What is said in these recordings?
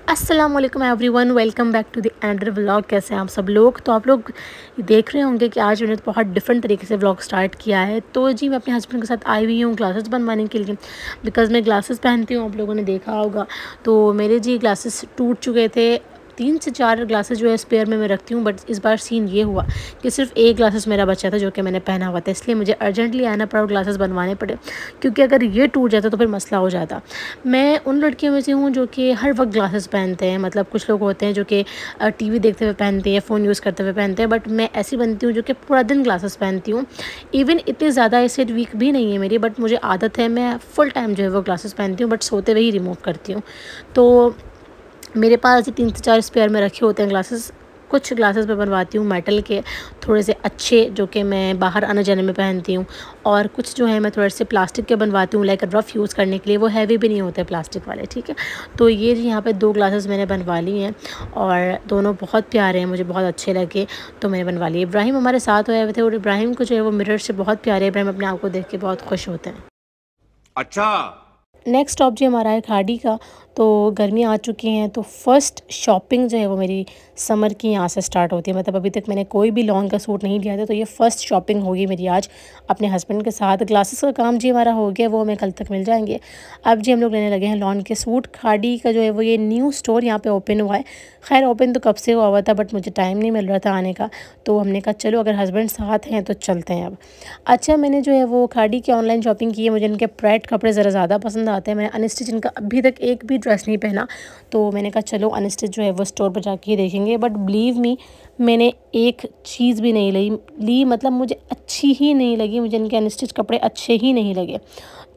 अस्सलाम वालेकुम everyone, welcome back to the Ender vlog. कैसे हैं आप सब लोग? तो आप लोग देख रहे होंगे कि आज मैंने बहुत डिफरेंट तरीके से व्लॉग स्टार्ट किया है। तो जी मैं अपने हस्बैंड के साथ आई हुई हूँ ग्लासेस बनवाने के लिए, बिकॉज़ मैं ग्लासेस पहनती हूँ, आप लोगों ने देखा होगा। तो मेरे जी ग्लासेस टूट चुके थे। 3 से 4 ग्लासेस जो है स्पेयर में मैं रखती हूँ, बट इस बार सीन ये हुआ कि सिर्फ एक ग्लासेस मेरा बचा था जो कि मैंने पहना हुआ था, इसलिए मुझे अर्जेंटली आना पड़ा और ग्लासेस बनवाने पड़े, क्योंकि अगर ये टूट जाता तो फिर मसला हो जाता। मैं उन लड़कियों में से हूँ जो कि हर वक्त ग्लासेस पहनते हैं। मतलब कुछ लोग होते हैं जो कि टीवी देखते हुए पहनते हैं, फ़ोन यूज़ करते हुए पहनते हैं, बट मैं ऐसी बनती हूँ जो कि पूरा दिन ग्लासेस पहनती हूँ। इवन इतनी ज़्यादा ऐसे वीक भी नहीं है मेरी, बट मुझे आदत है, मैं फुल टाइम जो है वो ग्लासेस पहनती हूँ, बट सोते हुए ही रिमूव करती हूँ। तो मेरे पास 3 से 4 स्पेयर में रखे होते हैं ग्लासेस। कुछ ग्लासेस मैं बनवाती हूँ मेटल के, थोड़े से अच्छे, जो कि मैं बाहर आने जाने में पहनती हूँ, और कुछ जो है मैं थोड़े से प्लास्टिक के बनवाती हूँ, लाइक रफ़ यूज़ करने के लिए। वो हैवी भी नहीं होते प्लास्टिक वाले, ठीक है। तो ये जी यहाँ पे 2 ग्लासेस मैंने बनवा ली हैं और दोनों बहुत प्यारे हैं, मुझे बहुत अच्छे लगे तो मैंने बनवा लिए। इब्राहिम हमारे साथ आए हुए थे और इब्राहिम को जो है वो मिरर से बहुत प्यारे, इब्राहिम अपने आप को देख के बहुत खुश होते हैं। अच्छा। नेक्स्ट स्टॉप जी हमारा है खाड़ी का। तो गर्मी आ चुकी हैं, तो फ़र्स्ट शॉपिंग जो है वो मेरी समर की यहाँ से स्टार्ट होती है। मतलब अभी तक मैंने कोई भी लॉन का सूट नहीं लिया था, तो ये फ़र्स्ट शॉपिंग होगी मेरी आज अपने हस्बैंड के साथ। ग्लासेस का काम जी हमारा हो गया, वो हमें कल तक मिल जाएंगे। अब जी हम लोग लेने लगे हैं लॉन के सूट। खाड़ी का जो है वो ये न्यू स्टोर यहाँ पे ओपन हुआ है। खैर ओपन तो कब से हुआ था, बट मुझे टाइम नहीं मिल रहा था आने का, तो हमने कहा चलो अगर हस्बैंड साथ हैं तो चलते हैं अब। अच्छा, मैंने जो है वो खाड़ी की ऑनलाइन शॉपिंग की है। मुझे इनके प्रेट कपड़े ज़रा ज़्यादा पसंद आते हैं। मैंने अनस्टिच इनका अभी तक एक भी ड्रेस नहीं पहना, तो मैंने कहा चलो अनस्टिच जो है वो स्टोर पर जाके ही देखेंगे। बट बिलीव मी, मैंने एक चीज़ भी नहीं ली, मतलब मुझे अच्छी ही नहीं लगी, मुझे इनके अनस्टिच कपड़े अच्छे ही नहीं लगे।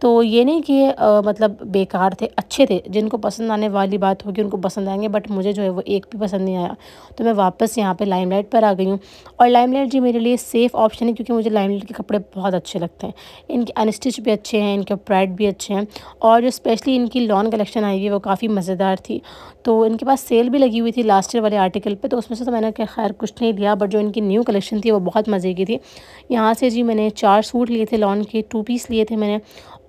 तो ये नहीं कि मतलब बेकार थे, अच्छे थे। जिनको पसंद आने वाली बात होगी उनको पसंद आएंगे, बट मुझे जो है वो एक भी पसंद नहीं आया। तो मैं वापस यहाँ पे लाइमलाइट पर आ गई हूँ। और लाइमलाइट जी मेरे लिए सेफ़ ऑप्शन है, क्योंकि मुझे लाइमलाइट के कपड़े बहुत अच्छे लगते हैं। इनके अनस्टिच भी अच्छे हैं, इनके प्रेट भी अच्छे हैं, और जो स्पेशली इनकी लॉन कलेक्शन आई हुई है वो काफ़ी मज़ेदार थी। तो इनके पास सेल भी लगी हुई थी लास्ट ईयर वाले आर्टिकल पे, तो उसमें से तो मैंने खैर कुछ नहीं लिया, बट जो इनकी न्यू कलेक्शन थी वो बहुत मज़े की थी। यहाँ से जी मैंने 4 सूट लिए थे लॉन के, 2 पीस लिए थे मैंने।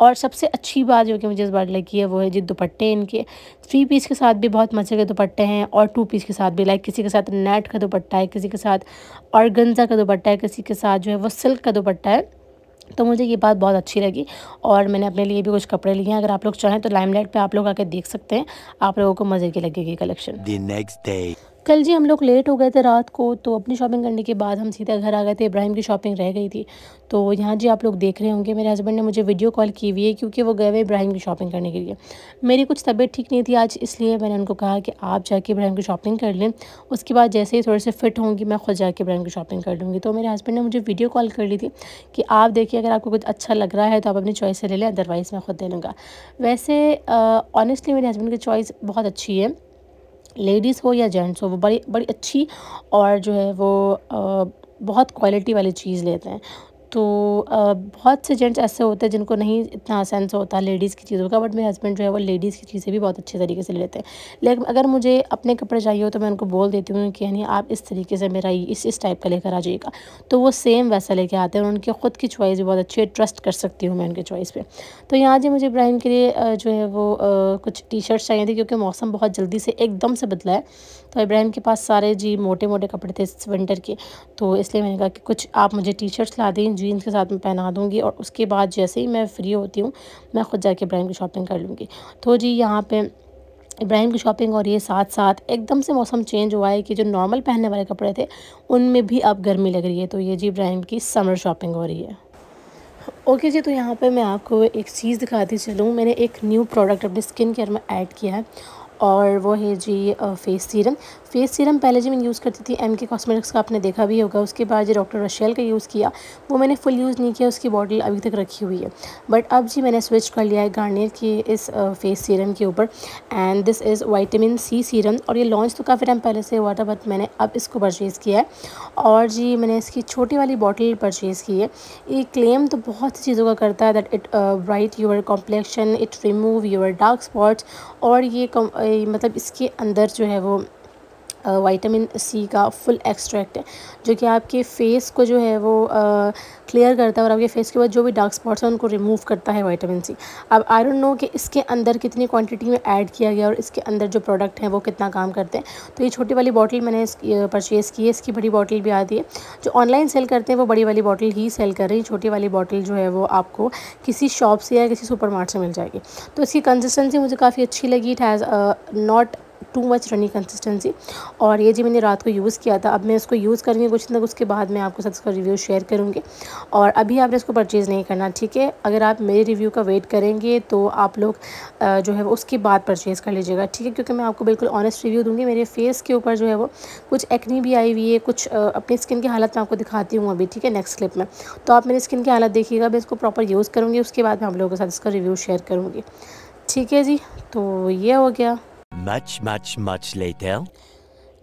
और सबसे अच्छी बात जो कि मुझे इस बार लगी है वो है जी दुपट्टे इनके। 3 पीस के साथ भी बहुत मज़े के दुपट्टे हैं, और 2 पीस के साथ भी, लाइक किसी के साथ नेट का दुपट्टा है, किसी के साथ ऑर्गेन्जा का दुपट्टा है, किसी के साथ जो है वो सिल्क का दुपट्टा है। तो मुझे ये बात बहुत अच्छी लगी, और मैंने अपने लिए भी कुछ कपड़े लिए हैं। अगर आप लोग चाहें तो लाइमलाइट पे आप लोग आके देख सकते हैं, आप लोगों को मज़े की लगेगी कलेक्शन। The next day. कल जी हम लोग लेट हो गए थे रात को, तो अपनी शॉपिंग करने के बाद हम सीधा घर आ गए थे। इब्राहिम की शॉपिंग रह गई थी। तो यहाँ जी आप लोग देख रहे होंगे मेरे हस्बैंड ने मुझे वीडियो कॉल की हुई है, क्योंकि वो गए हुए इब्राहिम की शॉपिंग करने के लिए। मेरी कुछ तबीयत ठीक नहीं थी आज, इसलिए मैंने उनको कहा कि आप जाके इब्राहिम की शॉपिंग कर लें। उसके बाद जैसे ही थोड़े से फिट होंगी मैं खुद जाके इब्राहिम की शॉपिंग कर लूँगी। तो मेरे हस्बैंड ने मुझे वीडियो कॉल कर ली थी कि आप देखिए, अगर आपको कुछ अच्छा लग रहा है तो आप अपनी चॉइस से ले लें, अदरवाइज़ मैं खुद ले लूँगा। वैसे ऑनेस्टली मेरे हस्बैंड की चॉइस बहुत अच्छी है, लेडीज़ हो या जेंट्स हो, वो बड़ी बड़ी अच्छी, और जो है वो बहुत क्वालिटी वाली चीज़ लेते हैं। तो बहुत से जेंट्स ऐसे होते हैं जिनको नहीं इतना सेंस होता लेडीज़ की चीज़ों का, बट मेरे हस्बैंड जो है वो लेडीज़ की चीज़ें भी बहुत अच्छे तरीके से ले लेते हैं। लेकिन अगर मुझे अपने कपड़े चाहिए हो तो मैं उनको बोल देती हूँ कि यानी आप इस तरीके से मेरा इस टाइप का लेकर आ जाइएगा, तो वो सेम वैसा लेके आते हैं, और उनकी ख़ुद की चॉइस भी बहुत अच्छी है, ट्रस्ट कर सकती हूँ मैं उनकी चॉइस पे। तो यहाँ जी मुझे इब्राहिम के लिए जो है वो कुछ टी शर्ट्स चाहिए थी, क्योंकि मौसम बहुत जल्दी से एकदम से बदला है। तो इब्राहिम के पास सारे जी मोटे मोटे कपड़े थे इस विंटर के, तो इसलिए मैंने कहा कि कुछ आप मुझे टी शर्ट्स ला दें, जीन्स के साथ में पहना दूँगी, और उसके बाद जैसे ही मैं फ्री होती हूँ मैं खुद जाके इब्राहिम की शॉपिंग कर लूँगी। तो जी यहाँ पे इब्राहिम की शॉपिंग हो रही है, साथ साथ एकदम से मौसम चेंज हुआ है कि जो नॉर्मल पहनने वाले कपड़े थे उनमें भी अब गर्मी लग रही है। तो ये जी इब्राहिम की समर शॉपिंग हो रही है। ओके जी, तो यहाँ पे मैं आपको एक चीज़ दिखाती चलूँ। मैंने एक न्यू प्रोडक्ट अपने स्किन केयर में ऐड किया है, और वो है जी फेस सीरम। फेस सीरम पहले जी मैं यूज़ करती थी MK कॉस्मेटिक्स का, आपने देखा भी होगा। उसके बाद जी डॉक्टर रशेल का यूज़ किया, वो मैंने फुल यूज़ नहीं किया, उसकी बॉटल अभी तक रखी हुई है। बट अब जी मैंने स्विच कर लिया है गार्नियर की इस फेस सीरम के ऊपर, and this is vitamin C serum. और ये लॉन्च तो काफ़ी टाइम पहले से हुआ था, बट मैंने अब इसको परचेज़ किया है, और जी मैंने इसकी छोटी वाली बॉटल परचेज़ की है। ये क्लेम तो बहुत सी चीज़ों का करता है, that it bright your complexion, it remove your dark spots, और ये मतलब इसके अंदर जो है वो विटामिन सी का फुल एक्सट्रैक्ट है, जो कि आपके फेस को जो है वो क्लियर करता है और आपके फेस के बाद जो भी डार्क स्पॉट्स हैं उनको रिमूव करता है विटामिन सी। अब आई डोंट नो कि इसके अंदर कितनी क्वांटिटी में ऐड किया गया और इसके अंदर जो प्रोडक्ट हैं वो कितना काम करते हैं। तो ये छोटी वाली बॉटल मैंने परचेज़ की है, इसकी बड़ी बॉटल भी आती है। जो ऑनलाइन सेल करते हैं वो बड़ी वाली बॉटल ही सेल कर रही है, छोटी वाली बॉटल जो है वो आपको किसी शॉप से या किसी सुपरमार्ट से मिल जाएगी। तो इसकी कंसिस्टेंसी मुझे काफ़ी अच्छी लगी। It has not too much runny consistency. और ये जी मैंने रात को यूज़ किया था। अब मैं इसको यूज़ करूँगी कुछ दिन तक, उसके बाद मैं आपके साथ इसका रिव्यू शेयर करूँगी। और अभी आपने इसको परचेज़ नहीं करना, ठीक है। अगर आप मेरे रिव्यू का वेट करेंगे तो आप लोग जो है वो उसके बाद परचेज़ कर लीजिएगा, ठीक है। क्योंकि मैं आपको बिल्कुल ऑनेस्ट रिव्यू दूँगी। मेरे फेस के ऊपर जो है वो कुछ एक्नी भी आई हुई है, कुछ अपनी स्किन की हालत मैं आपको दिखाती हूँ अभी, ठीक है, नेक्स्ट क्लिप में। तो आप मेरी स्किन की हालत देखिएगा, मैं इसको प्रॉपर यूज़ करूँगी, उसके बाद मैं आप लोगों के साथ इसका रिव्यू शेयर करूँगी, ठीक है जी। तो ये हो गया। Much later.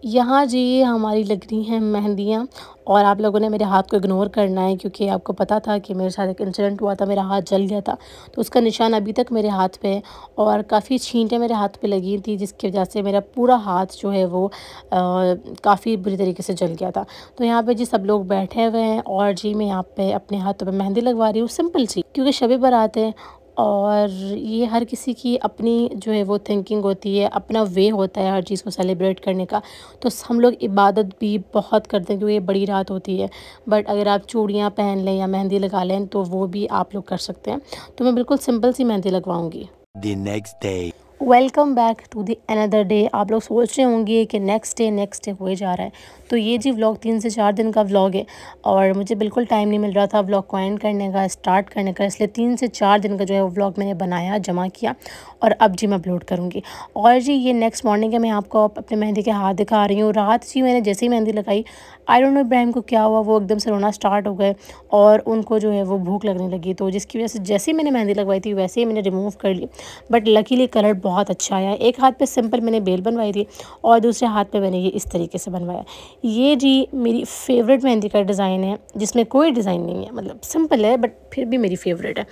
यहाँ जी हमारी लग रही हैं मेहंदियाँ, और आप लोगों ने मेरे हाथ को इग्नोर करना है क्योंकि आपको पता था कि मेरे साथ एक इंसिडेंट हुआ था, मेरा हाथ जल गया था। तो उसका निशान अभी तक मेरे हाथ पे है और काफ़ी छींटें मेरे हाथ पे लगी थी, जिसकी वजह से मेरा पूरा हाथ जो है वो काफ़ी बुरी तरीके से जल गया था। तो यहाँ पे जी सब लोग बैठे हुए हैं और जी मैं यहाँ पे अपने हाथों पे मेहंदी लगवा रही हूँ, सिंपल सी, क्योंकि शब बारात है। और ये हर किसी की अपनी जो है वो थिंकिंग होती है, अपना वे होता है हर चीज़ को सेलिब्रेट करने का। तो हम लोग इबादत भी बहुत करते हैं क्योंकि ये बड़ी रात होती है। बट अगर आप चूड़ियाँ पहन लें या मेहंदी लगा लें तो वो भी आप लोग कर सकते हैं। तो मैं बिल्कुल सिंपल सी मेहंदी लगवाऊँगी। The next day. Welcome back to the another day. आप लोग सोच रहे होंगे कि नेक्स्ट डे हो जा रहा है। तो ये जी व्लॉग 3 से 4 दिन का व्लॉग है और मुझे बिल्कुल टाइम नहीं मिल रहा था व्लॉग को एंड करने का, स्टार्ट करने का, इसलिए 3 से 4 दिन का जो है वो व्लॉग मैंने बनाया, जमा किया और अब जी मैं अपलोड करूँगी। और जी ये नेक्स्ट मॉर्निंग है, मैं आपको अपने मेहंदी के हाथ दिखा रही हूँ। रात जी मैंने जैसे ही मेहंदी लगाई, आई डोंट नो इब्राहिम को क्या हुआ, वो एकदम से रोना स्टार्ट हो गए और उनको जो है वो भूख लगने लगी। तो जिसकी वजह से जैसे ही मैंने मेहंदी लगवाई थी वैसे ही मैंने रिमूव कर ली। बट लकीली कलर बहुत अच्छा आया। एक हाथ पे सिंपल मैंने बेल बनवाई थी और दूसरे हाथ पे मैंने ये इस तरीके से बनवाया। ये जी मेरी फेवरेट मेहंदी का डिज़ाइन है, जिसमें कोई डिज़ाइन नहीं है, मतलब सिंपल है बट फिर भी मेरी फेवरेट है।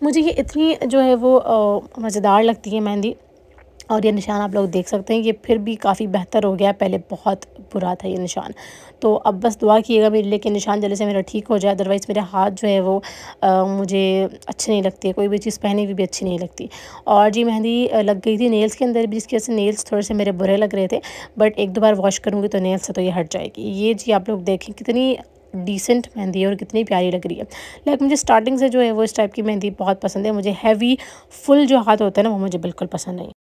मुझे ये इतनी जो है वो मज़ेदार लगती है मेहंदी। और ये निशान आप लोग देख सकते हैं, ये फिर भी काफ़ी बेहतर हो गया, पहले बहुत बुरा था ये निशान। तो अब बस दुआ कीजिएगा मेरे लिए कि निशान जल्दी से मेरा ठीक हो जाए, अदरवाइज़ मेरे हाथ जो है वो मुझे अच्छी नहीं लगती है, कोई भी चीज़ पहनी हुई भी अच्छी नहीं लगती। और जी मेहंदी लग गई थी नेल्स के अंदर भी, जिसकी वजह से नेल्स थोड़े से मेरे बुरे लग रहे थे, बट एक दो बार वॉश करूँगी तो नेल्स से तो ये हट जाएगी। ये जी आप लोग देखें कितनी डिसेंट मेहंदी है और कितनी प्यारी लग रही है। लाइक मुझे स्टार्टिंग से जो है वो इस टाइप की मेहंदी बहुत पसंद है। मुझे हैवी फुल जो हाथ होता है ना वो मुझे बिल्कुल पसंद नहीं।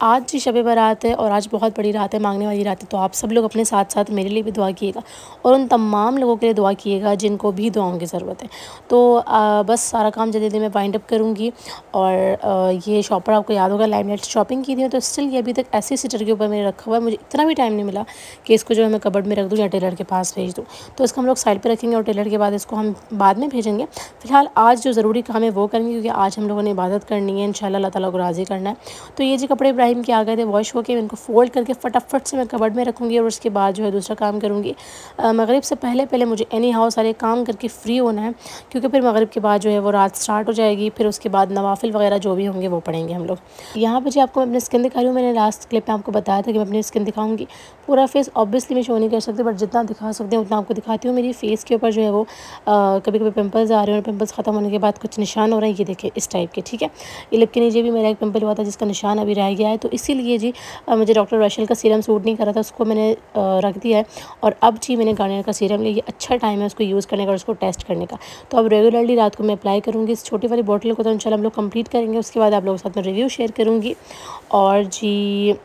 आज जी शब बारात है और आज बहुत बड़ी रात है, मांगने वाली रात है। तो आप सब लोग अपने साथ साथ मेरे लिए भी दुआ कीजिएगा और उन तमाम लोगों के लिए दुआ कीजिएगा जिनको भी दुआओं की ज़रूरत है। तो बस सारा काम जल्दी जल्दी मैं वाइंड अप करूँगी। और ये शॉपर आपको याद होगा, लाइमलाइट से शॉपिंग की थी, तो स्टिल ये अभी तक ऐसे सीटर के ऊपर मेरे रखा हुआ है। मुझे इतना भी टाइम नहीं मिला कि इसको जो है मैं कबर्ड में रख दूँ या टेलर के पास भेज दूँ। तो इसको हम लोग साइड पर रखेंगे और टेलर के बाद इसको हम बाद में भेजेंगे। फ़िलहाल आज जो ज़रूरी काम है वो करेंगे, क्योंकि आज हम लोगों ने इबादत करनी है, इंशाल्लाह अल्लाह ताला को राज़ी करना है। तो ये जी कपड़े इब्राहिम के आ गए थे वॉश होके, मैं इनको फ़ोल्ड करके फटाफट से मैं कबर्ड में रखूँगी और उसके बाद जो है दूसरा काम करूँगी। मगरिब से पहले मुझे एनी हाउ सारे काम करके फ्री होना है, क्योंकि फिर मगरिब के बाद जो है वो रात स्टार्ट हो जाएगी। फिर उसके बाद नवाफिल वगैरह जो भी होंगे वो पढ़ेंगे हम लोग। यहाँ पर जी आपको मैं अपनी स्किन दिखा रही हूँ। मैंने लास्ट क्लिप में आपको बताया था कि मैं अपनी स्किन दिखाऊँगी। पूरा फेस ऑब्वियसली मैं शो नहीं कर सकती, बट जितना दिखा सकते हैं उतना आपको दिखाती हूँ। मेरी फेस के ऊपर जो है वो कभी कभी पिंपल्स आ रहे हैं और पिंपल्स ख़त्म होने के बाद कुछ निशान हो रहे हैं, ये देखिए इस टाइप के, ठीक है। ये लिप के नीचे भी मेरा एक पिंपल हुआ था जिसका निशान अभी रह गया है। तो इसीलिए जी मुझे डॉक्टर रशेल का सीरम सूट नहीं कर रहा था, उसको मैंने रख दिया है। और अब जी मैंने गार्नियर का सीरम लिया, ये अच्छा टाइम है उसको यूज़ करने का और उसको टेस्ट करने का। तो अब रेगुलरली रात को मैं अप्लाई करूँगी इस छोटी वाली बॉटल को। तो इंशाल्लाह हम लोग कंप्लीट करेंगे, उसके बाद आप लोगों के साथ में रिव्यू शेयर करूँगी। और जी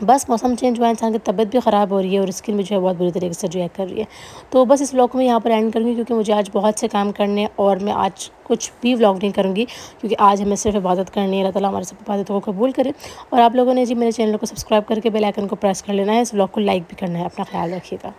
बस मौसम चेंज हुआ है, इंसान की तबीयत भी ख़राब हो रही है और स्किन भी जो है बहुत बुरी तरीके से रिएक्ट कर रही है। तो बस इस व्लॉग को मैं यहाँ पर एंड करूँगी, क्योंकि मुझे आज बहुत से काम करने हैं और मैं आज कुछ भी व्लॉग नहीं करूँगी, क्योंकि आज हमें सिर्फ इबादत करनी है। अल्लाह ताला हमारी सब इबादतों को कबूल करे। और आप लोगों ने जी मेरे चैनल को सब्सक्राइब करके बेल आइकन को प्रेस कर लेना है, इस व्लॉग को लाइक भी करना है। अपना ख्याल रखिएगा।